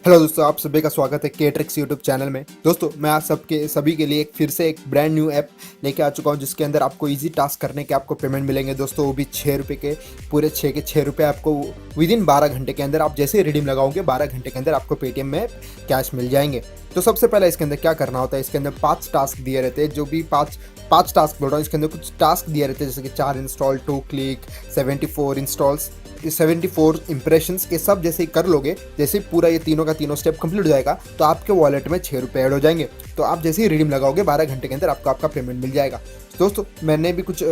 Hello दोस्तों, आप सभी का स्वागत है केट्रिक्स यूट्यूब चैनल में। दोस्तों मैं आप सभी के लिए फिर से एक ब्रांड न्यू ऐप लेके आ चुका हूं, जिसके अंदर आपको इजी टास्क करने के आपको पेमेंट मिलेंगे। दोस्तों वो भी 6 रुपये के, पूरे 6 रुपये आपको विद इन 12 घंटे के अंदर। आप जैसे ही रिडीम लगाओगे 12 घंटे के अंदर आपको पेटीएम में कैश मिल जाएंगे। तो सबसे पहले इसके अंदर क्या करना होता है, इसके अंदर 5 टास्क दिए रहते हैं, जो भी पाँच टास्क बोल रहा हूँ। इसके अंदर कुछ टास्क दिए रहते हैं, जैसे कि 4 इंस्टॉल, 2 क्लिक, 74 इंस्टॉल्स, 74 इंप्रेशंस। ये सब जैसे ही कर लोगे, जैसे ही पूरा ये तीनों का तीनों स्टेप कंप्लीट हो जाएगा, तो आपके वॉलेट में 6 रुपये ऐड हो जाएंगे। तो आप जैसे ही रिडीम लगाओगे 12 घंटे के अंदर आपको आपका पेमेंट मिल जाएगा। दोस्तों मैंने भी कुछ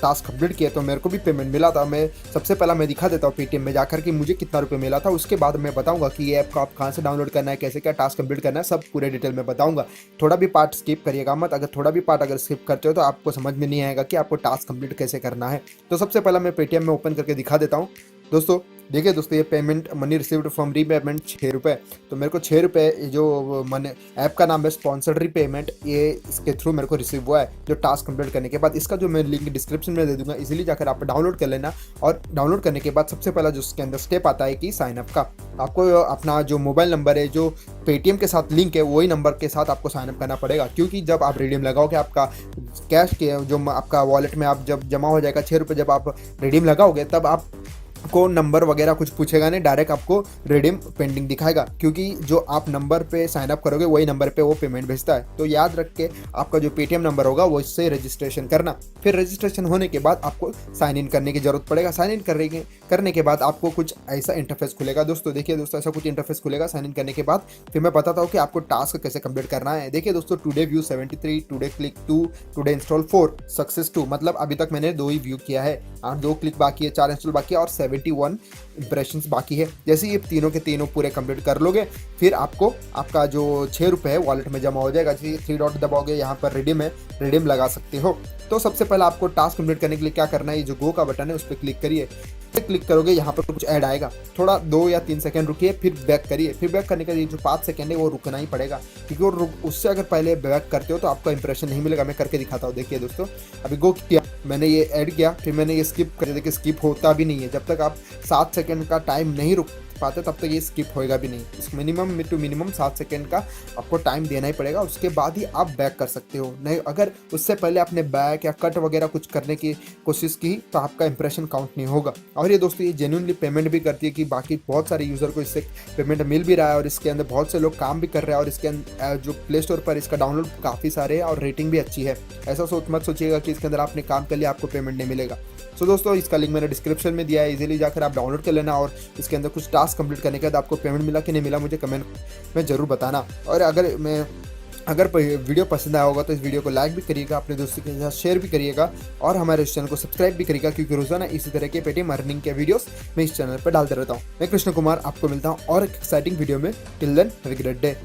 टास्क कंप्लीट किए तो मेरे को भी पेमेंट मिला था। मैं सबसे पहला मैं दिखा देता हूँ पेटीएम में जाकर कि मुझे कितना रुपये मिला था। उसके बाद मैं बताऊंगा कि ये ऐप को आप कहाँ से डाउनलोड करना है, कैसे क्या टास्क कंप्लीट करना है, सब पूरे डिटेल में बताऊंगा। थोड़ा भी पार्ट स्किप करिएगा मत। अगर थोड़ा भी पार्ट अगर स्किप करते हो तो आपको समझ में नहीं आएगा कि आपको टास्क कंप्लीट कैसे करना है। तो सबसे पहला मैं पेटीएम में ओपन करके दिखा देता हूँ। दोस्तों देखिए दोस्तों, ये payment money received from repayment 6 रुपये। तो मेरे को 6 रुपये, जो मन ऐप का नाम है स्पॉन्सर्ड रीपेमेंट, ये इसके थ्रू मेरे को रिसीव हुआ है जो टास्क कंप्लीट करने के बाद। इसका जो मैं लिंक डिस्क्रिप्शन में दे दूंगा, इजीली जाकर आप डाउनलोड कर लेना। और डाउनलोड करने के बाद सबसे पहला जो उसके अंदर स्टेप आता है कि साइन अप का। आपको अपना जो मोबाइल नंबर है जो पेटीएम के साथ लिंक है, वही नंबर के साथ आपको साइन अप करना पड़ेगा। क्योंकि जब आप रिडीम लगाओगे, आपका कैश के जो आपका वॉलेट में आप जब जमा हो जाएगा 6 रुपये, जब आप रिडीम लगाओगे तब आप को नंबर वगैरह कुछ पूछेगा नहीं, डायरेक्ट आपको रिडीम पेंडिंग दिखाएगा। क्योंकि जो आप नंबर पे साइन अप करोगे वही नंबर पे वो पेमेंट भेजता है। तो याद रख के आपका जो पेटीएम नंबर होगा वो इससे रजिस्ट्रेशन करना। फिर रजिस्ट्रेशन होने के बाद आपको साइन इन करने की जरूरत पड़ेगा। साइन इन करने के बाद आपको कुछ ऐसा इंटरफेस खुलेगा। दोस्तों देखिए दोस्तों, ऐसा कुछ इंटरफेस खुलेगा। साइन इन करने के बाद फिर मैं बताता हूँ कि आपको टास्क कैसे कंप्लीट करना है। देखिए दोस्तों, today view 73, today click 2, today install 4, success 2। मतलब अभी तक मैंने 2 ही व्यू किया है, 2 क्लिक बाकी है, 4 इंस्टॉल बाकी है और 71 इंप्रेशंस बाकी है। जैसे ये तीनों के तीनों पूरे कंप्लीट कर लोगे, फिर आपको आपका जो 6 रुपये है वॉलेट में जमा हो जाएगा। जैसे 3 डॉट दबाओगे, यहाँ पर रिडीम है, रिडीम लगा सकते हो। तो सबसे पहले आपको टास्क कंप्लीट करने के लिए क्या करना है, ये जो गो का बटन है उस पर क्लिक करिए। क्लिक करोगे यहाँ पर कुछ ऐड आएगा, थोड़ा 2 या 3 सेकंड रुकिए, फिर बैक करिए। फिर बैक करने का जो 5 सेकंड है वो रुकना ही पड़ेगा, क्योंकि वो उससे अगर पहले बैक करते हो तो आपको इंप्रेशन नहीं मिलेगा। मैं करके दिखाता हूँ। देखिए दोस्तों, अभी गो किया मैंने, ये ऐड किया, फिर मैंने ये स्किप कर। देखिए स्किप होता भी नहीं है। जब तक आप 7 सेकंड का टाइम नहीं रुक पाते तब तक ये स्किप होएगा भी नहीं। इस मिनिमम टू मिनिमम 7 सेकंड का आपको टाइम देना ही पड़ेगा। उसके बाद ही आप बैक कर सकते हो। नहीं, अगर उससे पहले आपने बैक या कट वगैरह कुछ करने की कोशिश की तो आपका इंप्रेशन काउंट नहीं होगा। और ये दोस्तों, ये जेन्युइनली पेमेंट भी करती है कि बाकी बहुत सारे यूज़र को इससे पेमेंट मिल भी रहा है, और इसके अंदर बहुत से लोग काम भी कर रहे हैं। और इसके अंदर जो प्ले स्टोर पर इसका डाउनलोड काफ़ी सारे है और रेटिंग भी अच्छी है। ऐसा मत सोचिएगा कि इसके अंदर आपने काम कर लिया आपको पेमेंट नहीं मिलेगा। सो दोस्तों, इसका लिंक मैंने डिस्क्रिप्शन में दिया है, इजीली जाकर आप डाउनलोड कर लेना। और इसके अंदर कुछ टास्क कंप्लीट करने के बाद आपको पेमेंट मिला कि नहीं मिला, मुझे कमेंट में ज़रूर बताना। और अगर वीडियो पसंद आया होगा तो इस वीडियो को लाइक भी करिएगा, अपने दोस्तों के साथ शेयर भी करिएगा, और हमारे इस चैनल को सब्सक्राइब भी करिएगा, क्योंकि रोजाना इसी तरह के पेटीएम अर्निंग के वीडियोस मैं इस चैनल पर डालते रहता हूँ। मैं कृष्ण कुमार आपको मिलता हूँ और एक एक्साइटिंग वीडियो में। Till then have a great day.